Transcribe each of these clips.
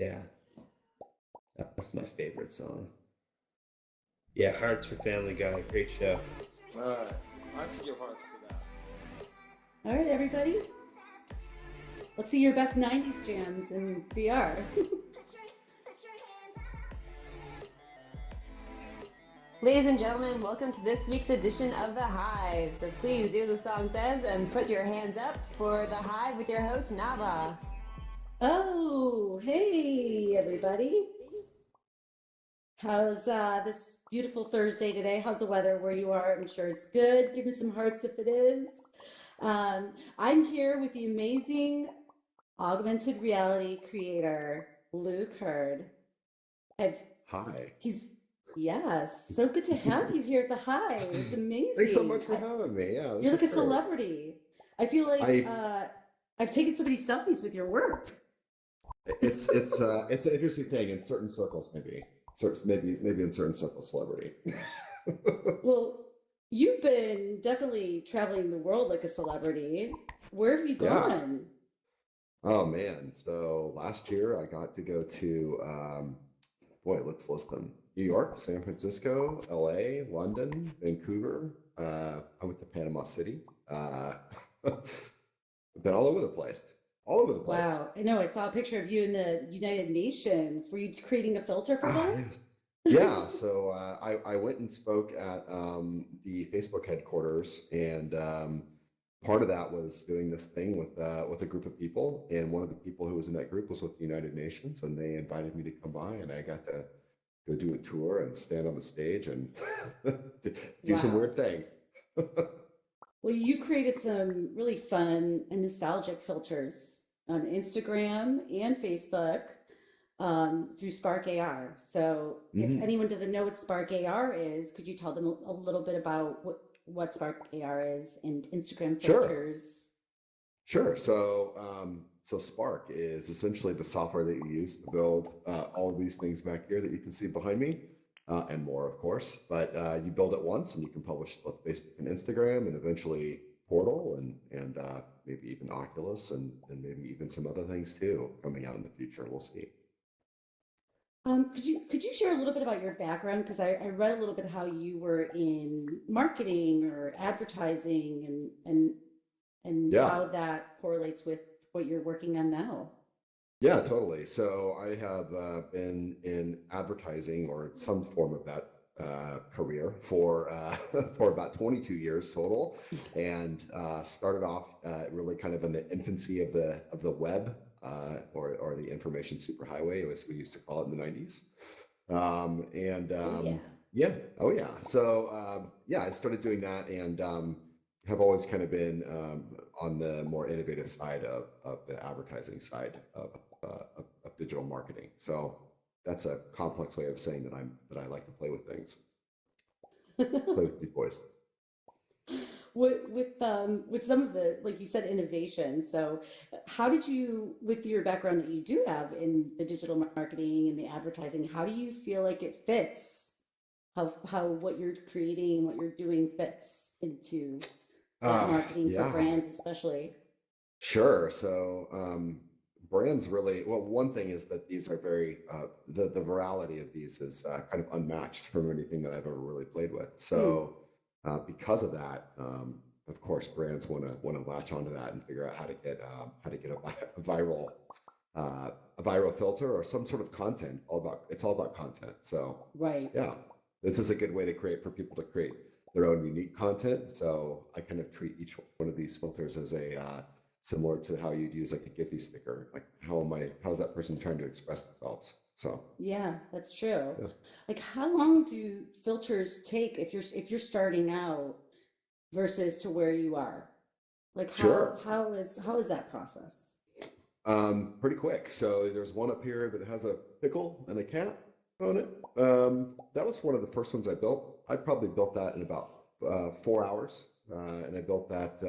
Yeah, that's my favorite song. Yeah, Hearts for Family Guy, great show. All right, I can give hearts for that. All right, everybody. Let's see your best 90s jams in VR. Ladies and gentlemen, welcome to this week's edition of The Hive. So please do as the song says and put your hands up for The Hive with your host, Navah. Oh, hey, everybody. How's this beautiful Thursday today? How's the weather where you are? I'm sure it's good. Give me some hearts if it is. I'm here with the amazing augmented reality creator, Hurd. Hi. Yes, so good to have you here at the Hive. It's amazing. Thanks so much for having me. Yeah, You're like a great. celebrity. I feel like I've taken so many selfies with your work. It's an interesting thing in certain circles, maybe in certain circles, celebrity. Well, you've been definitely traveling the world like a celebrity. Where have you gone? Oh man! So last year I got to go to let's list them: New York, San Francisco, LA, London, Vancouver. I went to Panama City. Been all over the place. All over the place. Wow. I know. I saw a picture of you in the United Nations. Were you creating a filter for them? Yes. Yeah. So I went and spoke at the Facebook headquarters, and part of that was doing this thing with a group of people. And one of the people who was in that group was with the United Nations, and they invited me to come by, and I got to go do a tour and stand on the stage and do some weird things. Well, you've created some really fun and nostalgic filters on Instagram and Facebook through Spark AR. So if anyone doesn't know what Spark AR is, could you tell them a little bit about what Spark AR is and Instagram filters? Sure. So Spark is essentially the software that you use to build all of these things back here that you can see behind me. And more, of course, but you build it once and you can publish it with Facebook and Instagram and eventually Portal and maybe even Oculus and maybe even some other things too coming out in the future. We'll see. Could you share a little bit about your background? Because I read a little bit how you were in marketing or advertising and how that correlates with what you're working on now. Yeah, totally. So I have been in advertising or some form of that career for for about 22 years total, and started off really kind of in the infancy of the web or the information superhighway, as we used to call it in the 90s. I started doing that and have always kind of been on the more innovative side of the advertising side of digital marketing. So that's a complex way of saying that I like to play with things, play with big boys. With some of the, like you said, innovation. So how did you, with your background that you do have in the digital marketing and the advertising, how do you feel like it fits? How what you're creating, what you're doing fits into that marketing for brands, especially? Sure. So brands really, well, one thing is that these are very, the virality of these is kind of unmatched from anything that I've ever really played with. So because of that, of course, brands want to latch onto that and figure out how to get a viral filter or some sort of content. It's all about content. So yeah, this is a good way for people to create their own unique content. So I kind of treat each one of these filters as a similar to how you'd use like a Giphy sticker. Like how's that person trying to express themselves? So yeah, that's true. Yeah. Like how long do filters take if you're starting out versus to where you are? Like how is that process? Pretty quick. So there's one up here that has a pickle and a cat on it. That was one of the first ones I built. I probably built that in about 4 hours, and I built that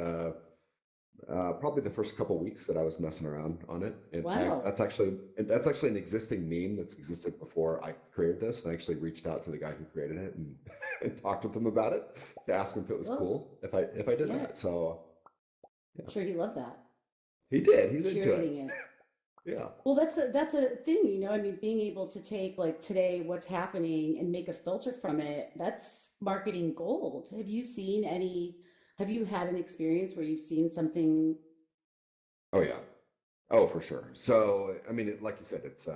probably the first couple of weeks that I was messing around on it. And wow. That's actually an existing meme that's existed before I created this. And I actually reached out to the guy who created it and talked with him about it to ask him if it was cool if I did that. So I'm sure he loved that. He did. He's into it. Yeah. Well, that's a thing, I mean, being able to take like today what's happening and make a filter from it, that's marketing gold. Have you had an experience where you've seen something? Oh yeah. Oh, for sure. So, I mean, like you said, it's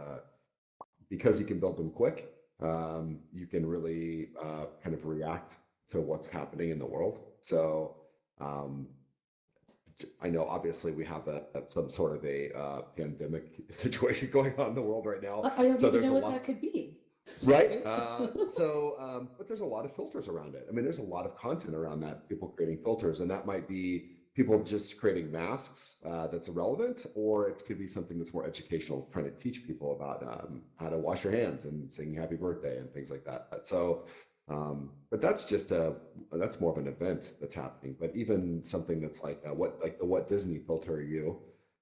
because you can build them quick. You can really kind of react to what's happening in the world. So, um, I know obviously we have some sort of a pandemic situation going on in the world right now. I don't So even there's know a what lot, that could be. right? Right? But there's a lot of filters around it. I mean, there's a lot of content around that, people creating filters, and that might be people just creating masks that's irrelevant, or it could be something that's more educational, trying to teach people about how to wash your hands and singing happy birthday and things like that. But that's more of an event that's happening. But even something that's like the what Disney filter you,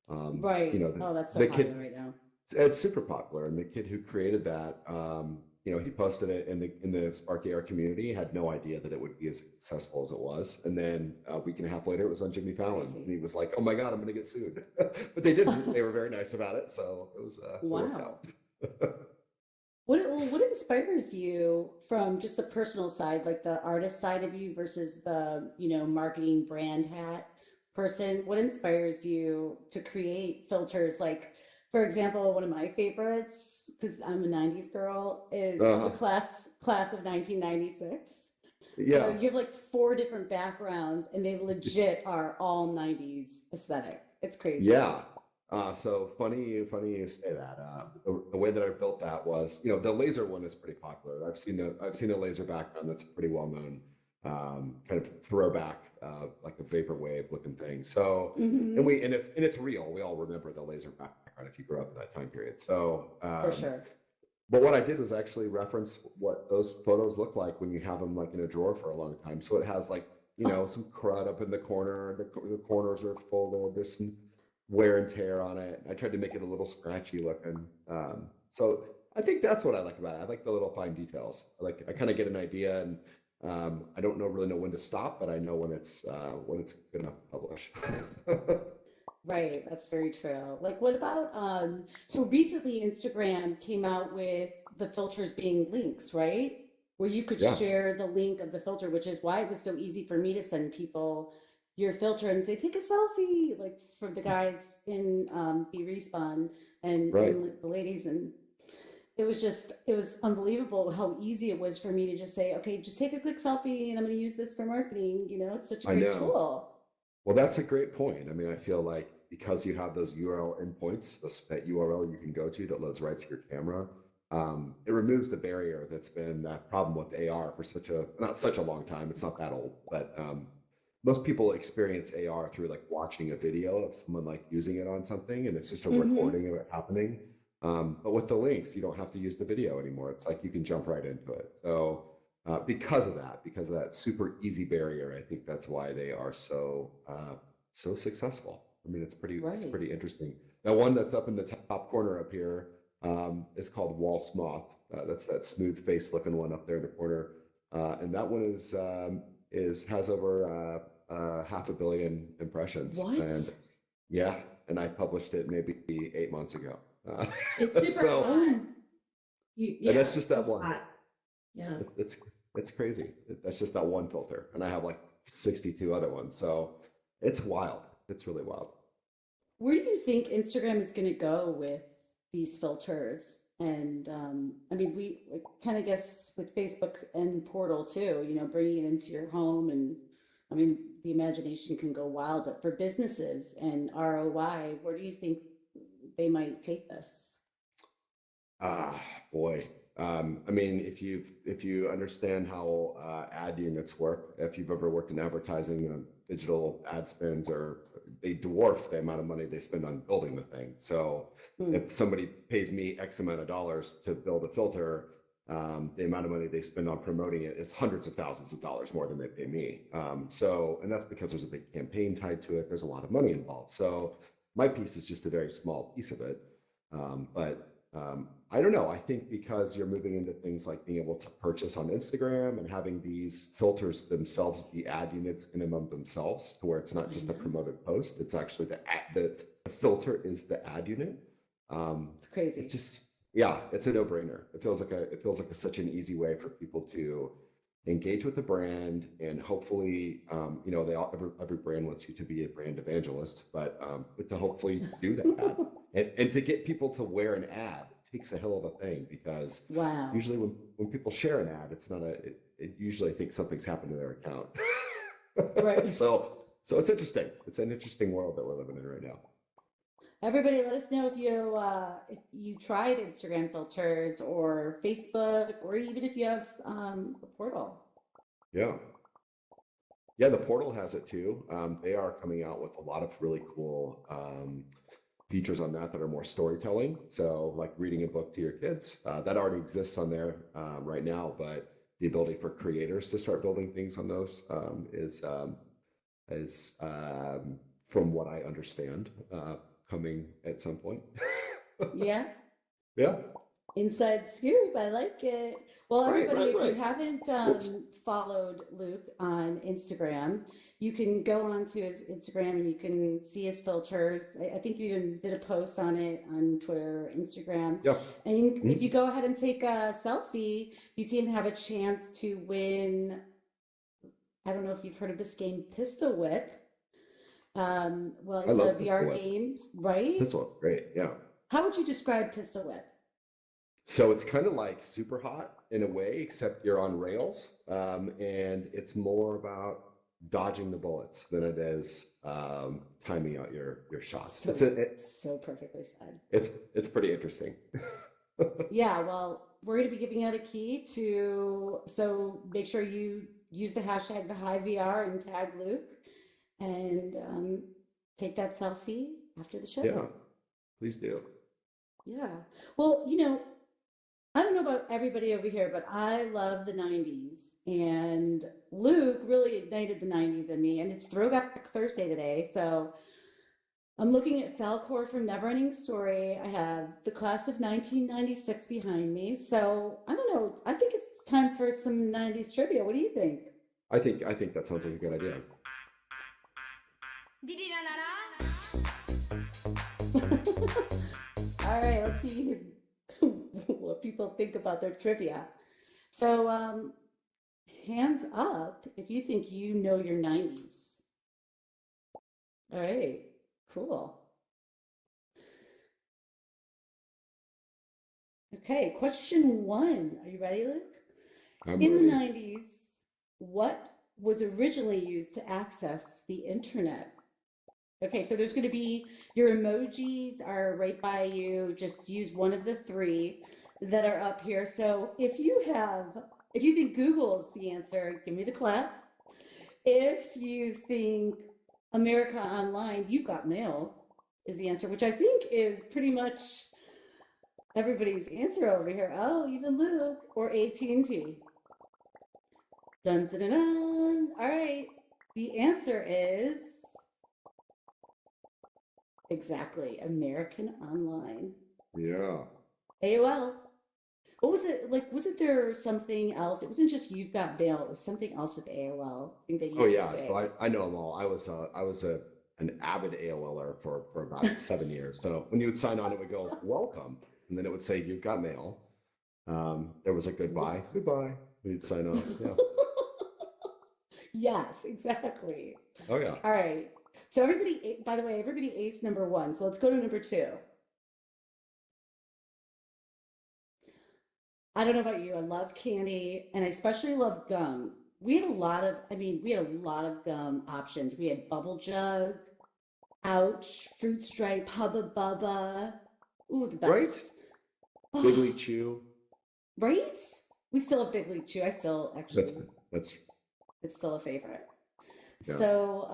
Right. Oh, that's so the popular kid, right now. it's super popular, and the kid who created that, he posted it in the Spark AR community. Had no idea that it would be as successful as it was, and then a week and a half later, it was on Jimmy Fallon, Crazy. and he was like, "Oh my God, I'm going to get sued," but they didn't. They were very nice about it, so it worked Wow. out. What inspires you from just the personal side, like the artist side of you versus the, marketing brand hat person? What inspires you to create filters? Like, for example, one of my favorites, because I'm a 90s girl, is the uh, class of 1996. yeah, You have like four different backgrounds and they legit are all 90s aesthetic. It's crazy. yeah. So funny you say that. The way that I built that was, the laser one is pretty popular. I've seen a laser background that's pretty well known, kind of throwback, like a vaporwave looking thing. So, Hmm. and it's real. We all remember the laser background if you grew up in that time period. So, For sure. but what I did was actually reference what those photos look like when you have them like in a drawer for a long time. So it has like, some crud up in the corner. The corners are folded. There's some wear and tear on it. I tried to make it a little scratchy looking. So I think that's what I like about it. I like the little fine details. I kind of get an idea, and I don't really know when to stop, but I know when it's good enough to publish. Right, that's very true. Like what about so recently Instagram came out with the filters being links, right? Where you could Yeah. share the link of the filter, which is why it was so easy for me to send people your filter and say, take a selfie, like for the guys in VRespawn Right. and the ladies, and it was unbelievable how easy it was for me to just say, okay, just take a quick selfie and I'm going to use this for marketing. It's such a I great know. tool. Well, that's a great point. I mean, I feel like because you have those URL endpoints, that URL you can go to that loads right to your camera, it removes the barrier that's been that problem with AR for not such a long time. It's not that old, but most people experience AR through like watching a video of someone like using it on something, and it's just a Hmm. recording of it happening. But with the links, you don't have to use the video anymore. It's like you can jump right into it. So because of that super easy barrier, I think that's why they are so successful. I mean, it's Right. pretty interesting. Now, one that's up in the top corner up here is called Wall Smoth. That's that smooth face looking one up there in the corner, and that one has over 500 million impressions. What? And yeah, and I published it maybe 8 months ago. Uh, It's super so, hot. Oh, and Yeah, that's just it's that so one. hot. Yeah. It's crazy. That's just that one filter, and I have like 62 other ones. So it's wild. It's really wild. where do you think Instagram is going to go with these filters? And I mean, we kind of guess with Facebook and Portal too, bringing it into your home. And I mean, the imagination can go wild, but for businesses and ROI, where do you think they might take this? Ah, boy. I mean, if you understand how ad units work, if you've ever worked in advertising, digital ad spends they dwarf the amount of money they spend on building the thing. So Hmm. if somebody pays me X amount of dollars to build a filter, the amount of money they spend on promoting it is hundreds of thousands of dollars more than they pay me. And that's because there's a big campaign tied to it. There's a lot of money involved. So my piece is just a very small piece of it. But I don't know. I think because you're moving into things like being able to purchase on Instagram and having these filters themselves be ad units in and of themselves, to where it's not I just a know. promoted post, it's actually the filter is the ad unit. It's crazy. It just, yeah, it's a no-brainer. It feels like such an easy way for people to engage with the brand, and hopefully, every brand wants you to be a brand evangelist, but to hopefully do that and to get people to wear an ad takes a hell of a thing, because Wow. usually when people share an ad, it's not it usually thinks something's happened to their account. Right. So it's interesting. It's an interesting world that we're living in right now. Everybody, let us know if you tried Instagram filters or Facebook, or even if you have a portal. Yeah. Yeah, the portal has it too. They are coming out with a lot of really cool features on that are more storytelling. So like reading a book to your kids, that already exists on there right now, but the ability for creators to start building things on those is from what I understand, coming at some point. Yeah. Yeah. Inside scoop, I like it. Well, Right, everybody, if you right. haven't followed Luke on Instagram, you can go onto his Instagram and you can see his filters. I think you even did a post on it on Twitter, Instagram. Yeah. And if you go ahead and take a selfie, you can have a chance to win. I don't know if you've heard of this game, Pistol Whip. Well, I it's a love Pistol VR Whip. game, right? Pistol Whip, great. Yeah. How would you describe Pistol Whip? So it's kind of like Super Hot in a way, except you're on rails, and it's more about dodging the bullets than it is timing out your shots. So, It's so perfectly said. it's pretty interesting. Yeah, well, we're going to be giving out a key so make sure you use the hashtag the Hive VR and tag Luke, and take that selfie after the show. Yeah, please do. Yeah. Well, I don't know about everybody over here, but I love the 90s. And Luke really ignited the 90s in me. And it's Throwback Thursday today. So I'm looking at Falcor from Neverending Story. I have the class of 1996 behind me. So I don't know. I think it's time for some 90s trivia. What do you think? I think that sounds like a good idea. All right, let's see what people think about their trivia. So, hands up if you think you know your 90s. All right, cool. Okay, question 1. Are you ready, Luke? I'm In ready. the 90s, what was originally used to access the internet? Okay, so there's going to be your emojis are right by you. Just use one of the 3 that are up here. So if you think Google's the answer, give me the clap. If you think America Online, You've Got Mail is the answer, which I think is pretty much everybody's answer over here. Oh, even Luke, or AT&T. Dun, dun, dun, dun. All right, the answer is exactly American Online. Yeah. AOL. What was it like? Wasn't there something else? It wasn't just You've Got Mail. It was something else with AOL. I think they used Oh to yeah. say. So I know them all. I was an avid AOLer for about 7 years. So when you would sign on, it would go welcome, and then it would say You've Got Mail. There was a goodbye. We'd sign off. Yeah. Yes, exactly. Oh yeah. All right. So everybody, by the way, everybody aced number 1. So let's go to number 2. I don't know about you. I love candy, and I especially love gum. We had a lot of gum options. We had Bubble Jug, Ouch, Fruit Stripe, Hubba Bubba. Ooh, the best. Right? Big League Chew. Right? We still have Big League Chew. I still actually, That's it's still a favorite. Yeah. So,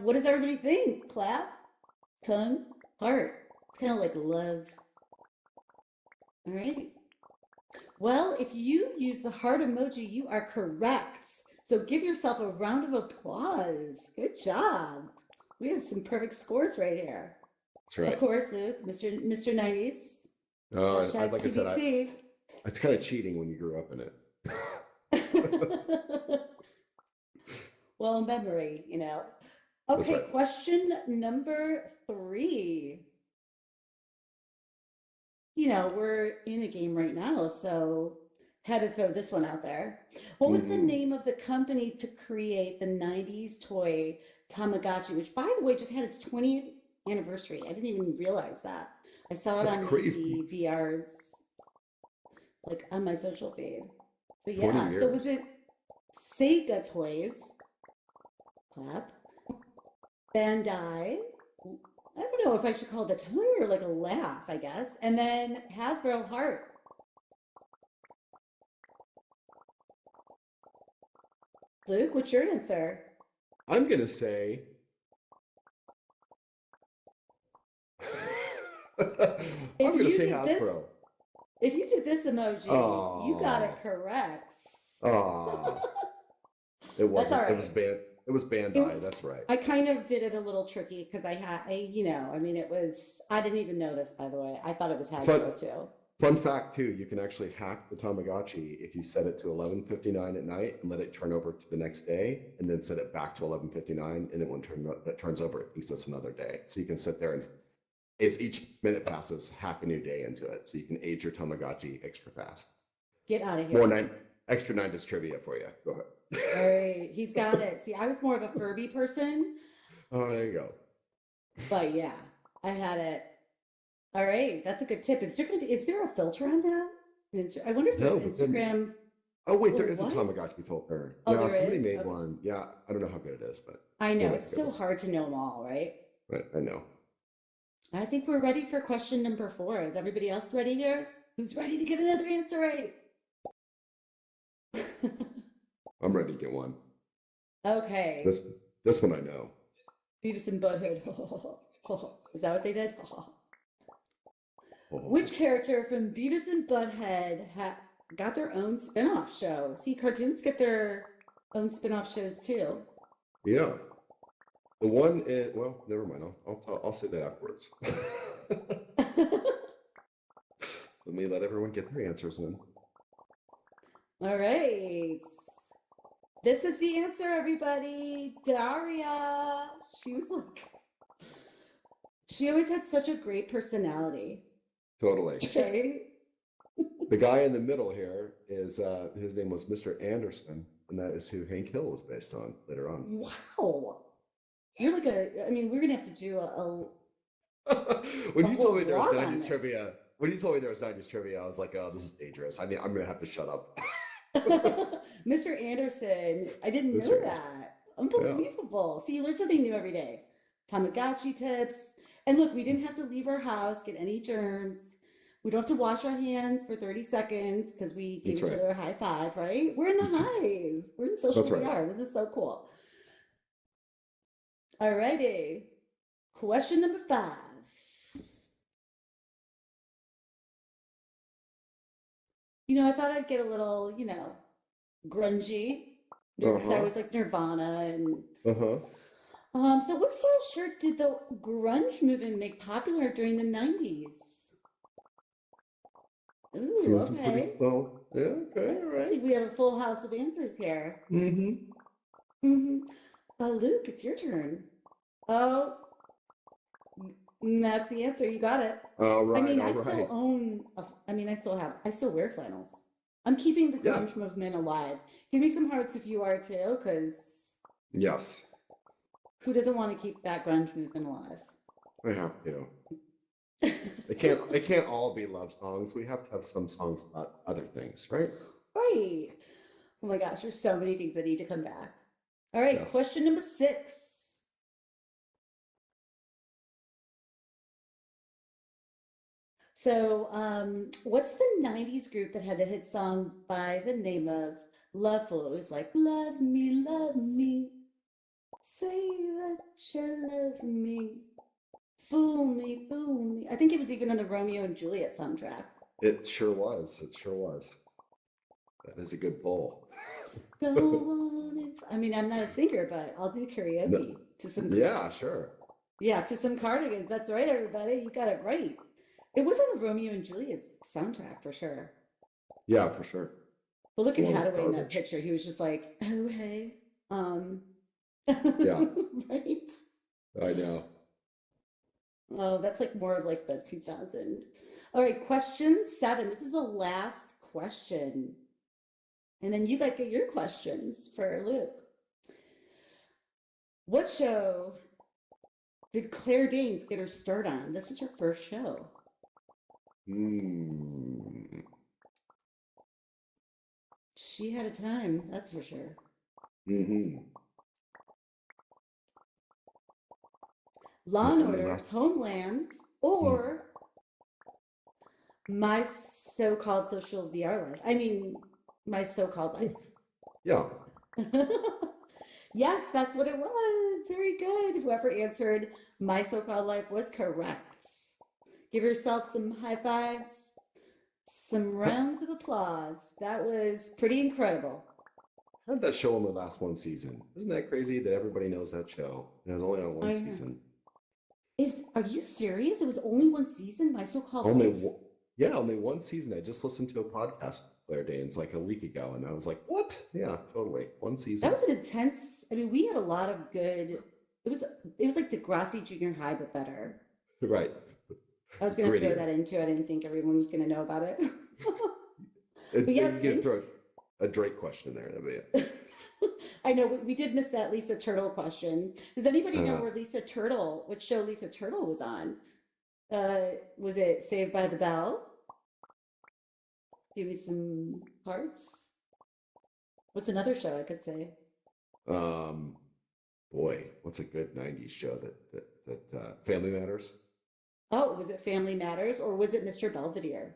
what does everybody think? Clap, tongue, heart. It's kind of like love. All right. Well, if you use the heart emoji, you are correct. So give yourself a round of applause. Good job. We have some perfect scores right here. That's right. Of course, Luke, Mr. 90s. Oh, Hashtag like I said, TBC. it's kind of cheating when you grew up in it. Well, memory, Okay, right. question number 3. we're in a game right now, so had to throw this one out there. What was the name of the company to create the 90s toy Tamagotchi, which, by the way, just had its 20th anniversary? I didn't even realize that. I saw it That's on crazy. the VR's, like, on my social feed. But 20 yeah, so was years. it Sega Toys, clap, Bandai, I don't know if I should call it a tone or like a laugh, I guess, and then Hasbro Heart. Luke, what's your answer? I'm gonna say. I'm gonna you say did this- Hasbro. If you did this emoji, you got it Oh. correct. Ah, it wasn't. all right. It was Bandai. That's right. I kind of did it a little tricky because I didn't even know this, by the way. I thought it was Hasbro too. Fun fact too, you can actually hack the Tamagotchi if you set it to 11:59 at night and let it turn over to the next day, and then set it back to 11:59, and then when it turns over, it thinks it's another day. So you can sit there and it's each minute passes, hack a new day into it, so you can age your Tamagotchi extra fast. Get out of here. Extra 90s trivia for you. Go ahead. All right, he's got it. See, I was more of a Furby person, Oh, there you go. but yeah, I had it. All right, that's a good tip. Is there a filter on that? I wonder if No, there's but then- Instagram. Oh wait, there is What? a Tamagotchi filter. Oh, Yeah, there somebody is? made Okay. one. Yeah, I don't know how good it is, but I know, Yeah, it's so hard to know them all, right? I know. I think we're ready for question number 4. Is everybody else ready here? Who's ready to get another answer right? I'm ready to get one. Okay. This one I know. Beavis and Butthead. Is that what they did? Oh. Which character from Beavis and Butthead got their own spin-off show? See, cartoons get their own spin-off shows too. Yeah. The one is, well, never mind. I'll say that afterwards. Let me let everyone get their answers in. All right. This is the answer, everybody. Daria. She always had such a great personality. Totally. Okay. The guy in the middle here is his name was Mr. Anderson, and that is who Hank Hill was based on later on. Wow. You're like we're gonna have to do When a you whole told me there was blog on 90s this. trivia, when you told me there was 90s trivia, I was like, oh, this is dangerous. I mean, I'm gonna have to shut up. Mr. Anderson. I didn't know Mr. that. Unbelievable. See, you learn something new every day. Tamagotchi tips. And look, we didn't have to leave our house, get any germs. We don't have to wash our hands for 30 seconds because we gave That's each right. other a high five, right? We're in the hive. We're in social That's right. VR. This is so cool. All righty. Question number 5. I thought I'd get a little, grungy. Because I was like Nirvana and Uh-huh. so what style shirt did the grunge movement make popular during the 90s? Ooh, Seems okay. pretty well. Yeah, okay, all I right. think we have a full house of answers here. Mm-hmm. Luke, it's your turn. Oh, that's the answer. You got it. All right, I all still right. own, I still wear flannels. I'm keeping the Yeah. grunge movement alive. Give me some hearts if you are too, because Yes, who doesn't want to keep that grunge movement alive? I have to. It can't all be love songs. We have to have some songs about other things, right? Right. Oh my gosh, there's so many things that need to come back. All right, Yes. question number 6. So, what's the 90s group that had the hit song by the name of Loveful? It was like, love me, say that you love me, fool me, fool me. I think it was even on the Romeo and Juliet soundtrack. It sure was. It sure was. That is a good poll. Go on. I'm not a singer, but I'll do karaoke to some. Yeah, sure. Yeah, to some Cardigans. That's right, everybody. You got it right. It was on the Romeo and Juliet soundtrack for sure. Yeah, for sure. But look at Well, Hadaway in that garbage. picture. He was just like, oh, hey. Yeah. Right? I know. Oh, that's like more of like the 2000. All right, question 7. This is the last question. And then you guys get your questions for Luke. What show did Claire Danes get her start on? This was her first show. She had a time, that's for sure. Law and Order, Homeland, or My So-Called Social VR Life. I mean, My So-Called Life. Yeah. Yes, that's what it was. Very good. Whoever answered My So-Called Life was correct. Give yourself some high fives, some rounds of applause. That was pretty incredible. How did that show only last one season? Isn't that crazy that everybody knows that show? It was only on one season. Are you serious? It was only one season? My So-Called Life? Only one season. I just listened to a podcast Claire Danes like a week ago, and I was like, what? Yeah, totally. One season. That was an intense, I mean, we had a lot of good, it was like Degrassi Junior High, but better. Right. I was going to throw that into it. I didn't think everyone was going to know about it. But yes, you can throw a Drake question in there. That'd be it. I know we did miss that Lisa Turtle question. Does anybody know what show Lisa Turtle was on? Was it Saved by the Bell? Give me some cards. What's another show I could say? Boy, what's a good 90s show that Family Matters? Oh, was it Family Matters or was it Mr. Belvedere?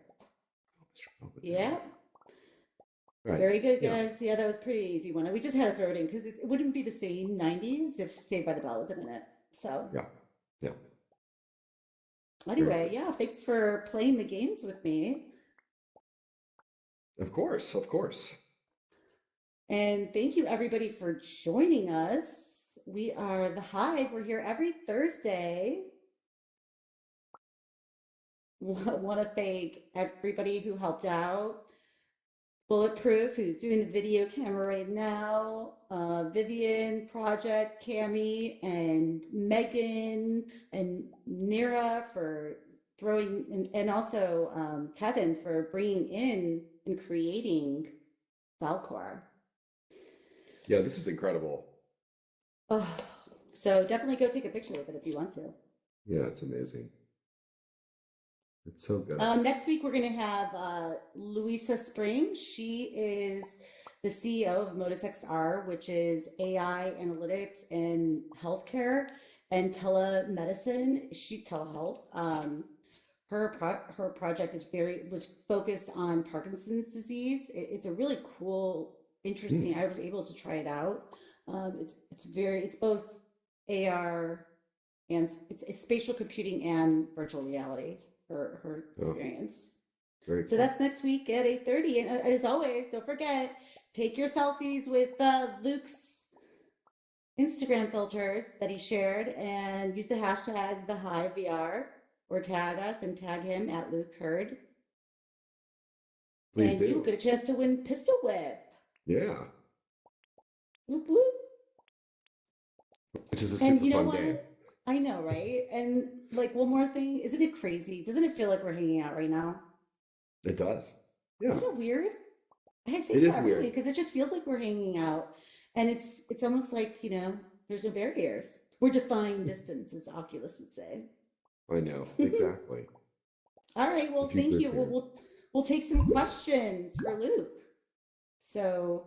Yeah. Right. Very good, guys. Yeah, that was a pretty easy one. We just had to throw it in because it wouldn't be the same 90s if Saved by the Bell wasn't in it. So yeah. Anyway, yeah, thanks for playing the games with me. Of course. And thank you everybody for joining us. We are The Hive. We're here every Thursday. Want to thank everybody who helped out. Bulletproof, who's doing the video camera right now, Vivian, Project, Cami, and Megan, and Nira for throwing, and also Kevin for bringing in and creating Valcor. Yeah, this is incredible. Oh, so definitely go take a picture with it if you want to. Yeah, it's amazing. It's so good. Next week, we're going to have Louisa Spring. She is the CEO of Modus XR, which is AI analytics in healthcare and telemedicine. Telehealth. Her project was focused on Parkinson's disease. It's a really cool, interesting. I was able to try it out. It's both AR and it's spatial computing and virtual reality. Her experience. Very so cool. That's next week at 8:30. And as always, don't forget, take your selfies with Luke's Instagram filters that he shared and use the hashtag the Hive VR or tag us and tag him at Luke Hurd. Please and do. you'll get a chance to win Pistol Whip. Yeah. Whoop, whoop. Which is a super fun game. I know, right? And like one more thing, isn't it crazy? Doesn't it feel like we're hanging out right now? It does. Yeah. Isn't it weird? I say it is weird because it just feels like we're hanging out, and it's almost like there's no barriers. We're defying distance, as Oculus would say. I know exactly. All right. Well, thank you. We'll take some questions for Luke. So.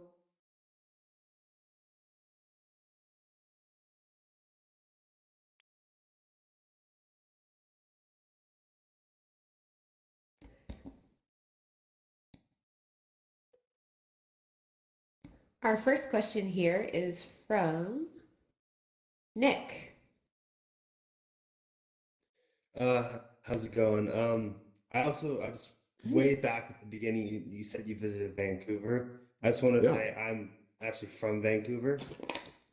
Our first question here is from Nick. How's it going? I was way back at the beginning, you said you visited Vancouver. I just want to say I'm actually from Vancouver.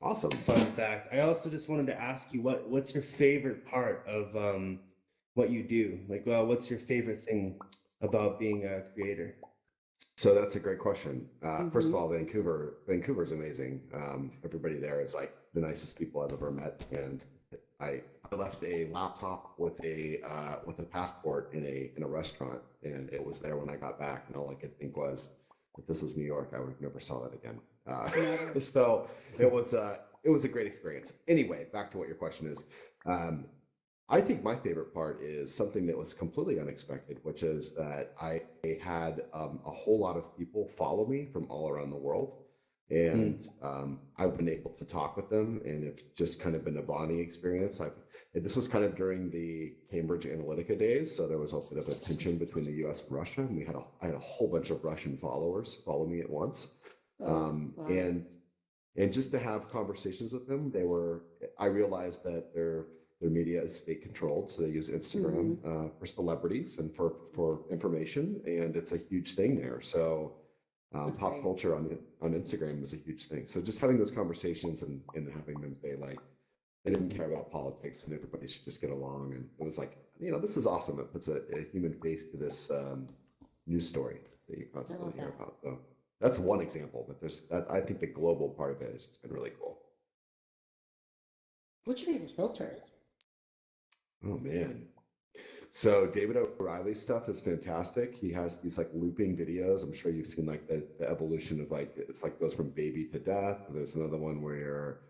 Awesome. Fun fact. I also just wanted to ask you what's your favorite part of what you do? Like, what's your favorite thing about being a creator? So that's a great question. First of all, Vancouver's amazing. Everybody there is like the nicest people I've ever met, and I I left a laptop with a passport in a restaurant, and it was there when I got back. And all I could think was, if this was New York, I would have never saw that again. Never. So it was a great experience. Anyway, back to what your question is. I think my favorite part is something that was completely unexpected, which is that I had a whole lot of people follow me from all around the world. And I've been able to talk with them, and it's just kind of been a bonding experience. This was kind of during the Cambridge Analytica days, so there was a bit of a tension between the U.S. and Russia, and I had a whole bunch of Russian followers follow me at once. Wow. And just to have conversations with them, I realized that their media is state controlled, so they use Instagram for celebrities and for information, and it's a huge thing there. So pop culture on Instagram is a huge thing. So just having those conversations and having them say like they didn't care about politics and everybody should just get along, and it was like, this is awesome. It puts a human face to this news story that you constantly hear about. So that's one example, but I think the global part of it has been really cool. What's your favorite filter? Oh man. So David O'Reilly's stuff is fantastic. He has these like looping videos. I'm sure you've seen like the evolution of like, it's like goes from baby to death. There's another one where,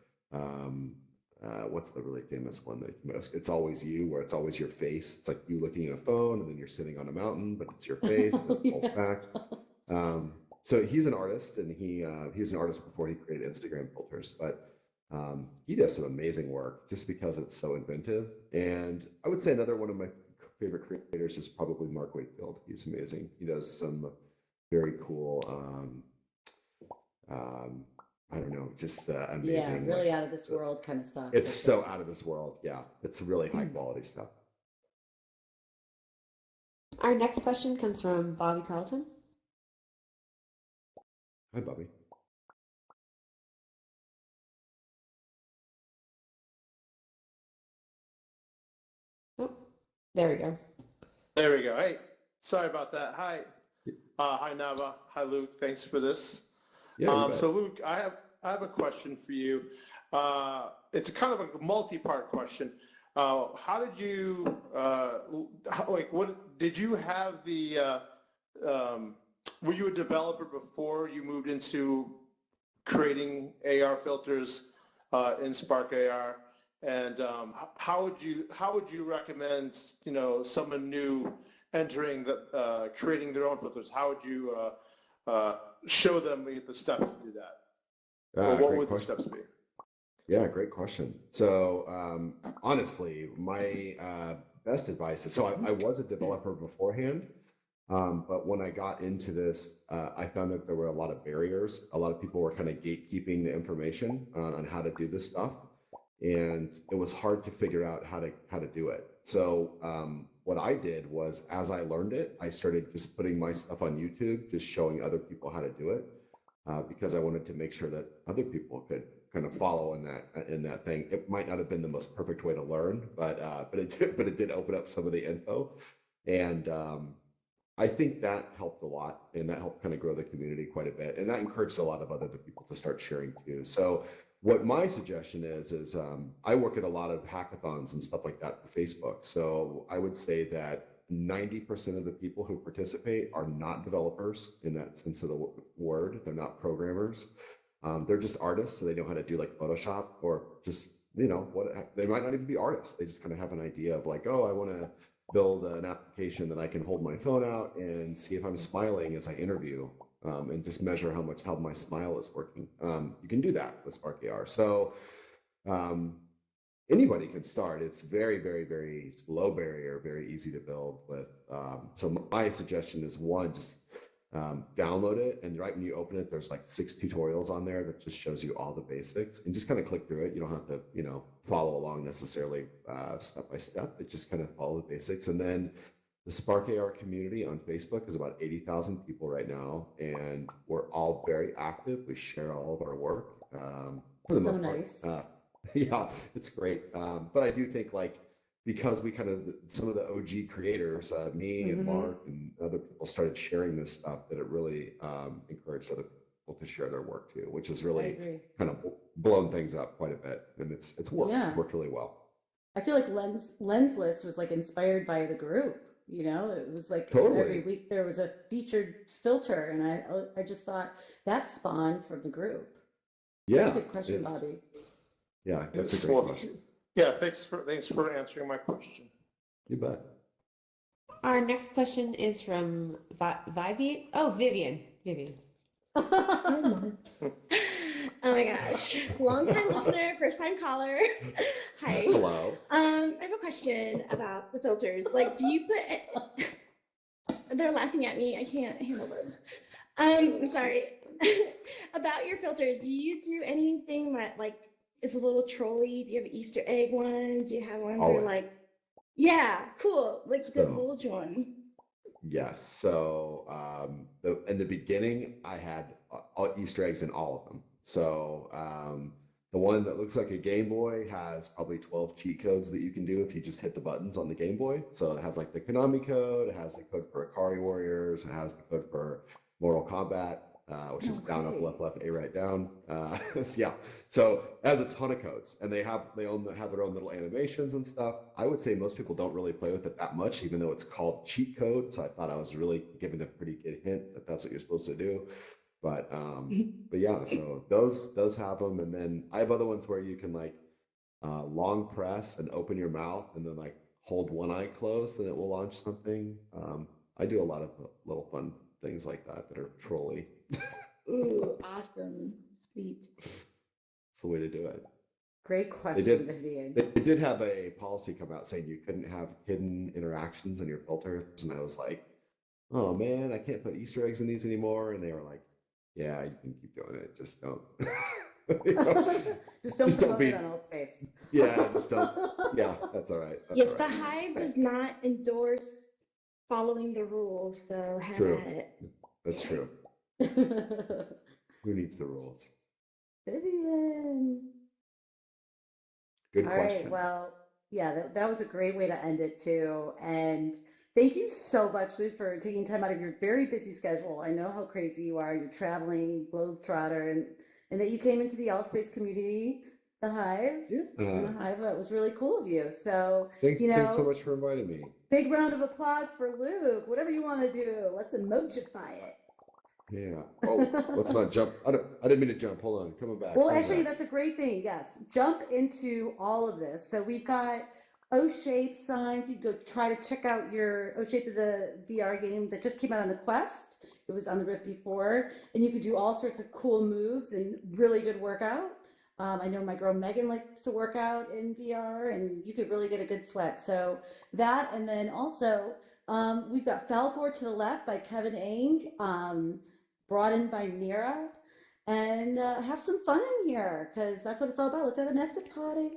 what's the really famous one that it's always you, where it's always your face. It's like you looking at a phone and then you're sitting on a mountain, but it's your face and it pulls back. So he's an artist, and he was an artist before he created Instagram filters, but he does some amazing work just because it's so inventive. And I would say another one of my favorite creators is probably Mark Wakefield. He's amazing. He does some very cool, I don't know, just amazing. Yeah, really out of this world kind of stuff. It's so out of this world. Yeah, it's really high quality stuff. Our next question comes from Bobby Carlton. Hi, Bobby. Oh, there we go. There we go. Hey, sorry about that. Hi. Hi, Navah. Hi, Luke. Thanks for this. Yeah, so, Luke, I have a question for you. It's a kind of a multi-part question. How did you, what did you have the, were you a developer before you moved into creating AR filters in Spark AR? And how would you recommend, someone new entering creating their own filters? How would you show them the steps to do that? Or what would the steps be? Yeah, great question. So honestly, my best advice is, so I was a developer beforehand, but when I got into this, I found that there were a lot of barriers. A lot of people were kind of gatekeeping the information on how to do this stuff. And it was hard to figure out how to do it. So what I did was, as I learned it, I started just putting my stuff on YouTube, just showing other people how to do it, because I wanted to make sure that other people could kind of follow in that thing. It might not have been the most perfect way to learn, but it did open up some of the info, and I think that helped a lot, and that helped kind of grow the community quite a bit, and that encouraged a lot of other people to start sharing too. So what my suggestion is I work at a lot of hackathons and stuff like that for Facebook. So I would say that 90% of the people who participate are not developers in that sense of the word. They're not programmers. They're just artists, so they know how to do like Photoshop, or just, they might not even be artists. They just kind of have an idea of like, oh, I want to build an application that I can hold my phone out and see if I'm smiling as I interview. And just measure how my smile is working. You can do that with Spark AR. So anybody can start. It's very, very, very low barrier, very easy to build with. So my suggestion is, one, just download it, and right when you open it, there's like 6 tutorials on there that just shows you all the basics, and just kind of click through it. You don't have to, follow along necessarily step by step, but just kind of follow the basics. And then the Spark AR community on Facebook is about 80,000 people right now, and we're all very active. We share all of our work. For the most part. Yeah, it's great. But I do think, like, because we kind of, some of the OG creators, me and Mark and other people started sharing this stuff, that it really encouraged other people to share their work too, which has really kind of blown things up quite a bit. And it's worked. Yeah. It's worked really well. I feel like Lens List was like inspired by the group. You know, it was like Totally. every week there was a featured filter, and I just thought that spawned from the group. Yeah. That's a good question, Bobby. Yeah, that's a Well, great question. yeah, thanks for answering my question. You bet. Our next question is from Vivian. Oh, Vivian. Oh my gosh. Long time listener, first time caller. Hi. Hello. I have a question about the filters. Like, do you put they're laughing at me. I can't handle this. Sorry. About your filters, do you do anything that like is a little trolly? Do you have Easter egg ones? Do you have ones that are like, yeah, cool, like the bulge one? Yes. So in the beginning, I had all Easter eggs in all of them. So the one that looks like a Game Boy has probably 12 cheat codes that you can do if you just hit the buttons on the Game Boy. So it has like the Konami code, it has the code for Akari Warriors, it has the code for Mortal Kombat, which is down, up, left, left, A, right, down. Yeah. So it has a ton of codes, and they have their own little animations and stuff. I would say most people don't really play with it that much, even though it's called cheat code. So I thought I was really giving a pretty good hint that that's what you're supposed to do. But yeah, so those have them, and then I have other ones where you can like long press and open your mouth, and then like hold one eye closed, and it will launch something. I do a lot of little fun things like that are trolly. Ooh, awesome, sweet. It's the way to do it. Great question, Vivian. They did have a policy come out saying you couldn't have hidden interactions in your filters, and I was like, oh man, I can't put Easter eggs in these anymore. And they were like, yeah, you can keep doing it, just don't. Just don't be on Old Space. Yeah, just don't. Yeah, that's all right. Yes, the Hive does not endorse following the rules, so have at it. That's true. Who needs the rules? Vivian. Good All question. right, well, yeah, that was a great way to end it too. And thank you so much, Luke, for taking time out of your very busy schedule. I know how crazy you are. You're traveling, globetrotter, and that you came into the Alt-Space community, the Hive. And the Hive, that was really cool of you. So, thanks so much for inviting me. Big round of applause for Luke. Whatever you want to do, let's emojify it. Yeah. Oh, let's not jump. I didn't mean to jump. Hold on. Coming back. Well, actually, that's a great thing. Yes. Jump into all of this. So we've got O-Shape signs. You can go try to check out your O-Shape is a VR game that just came out on the Quest. It was on the Rift before. And you could do all sorts of cool moves and really good workout. I know my girl Megan likes to work out in VR, and you could really get a good sweat. So that, and then also we've got Falcor to the left by Kevin Ang. Brought in by Mira, and have some fun in here, because that's what it's all about. Let's have an after party.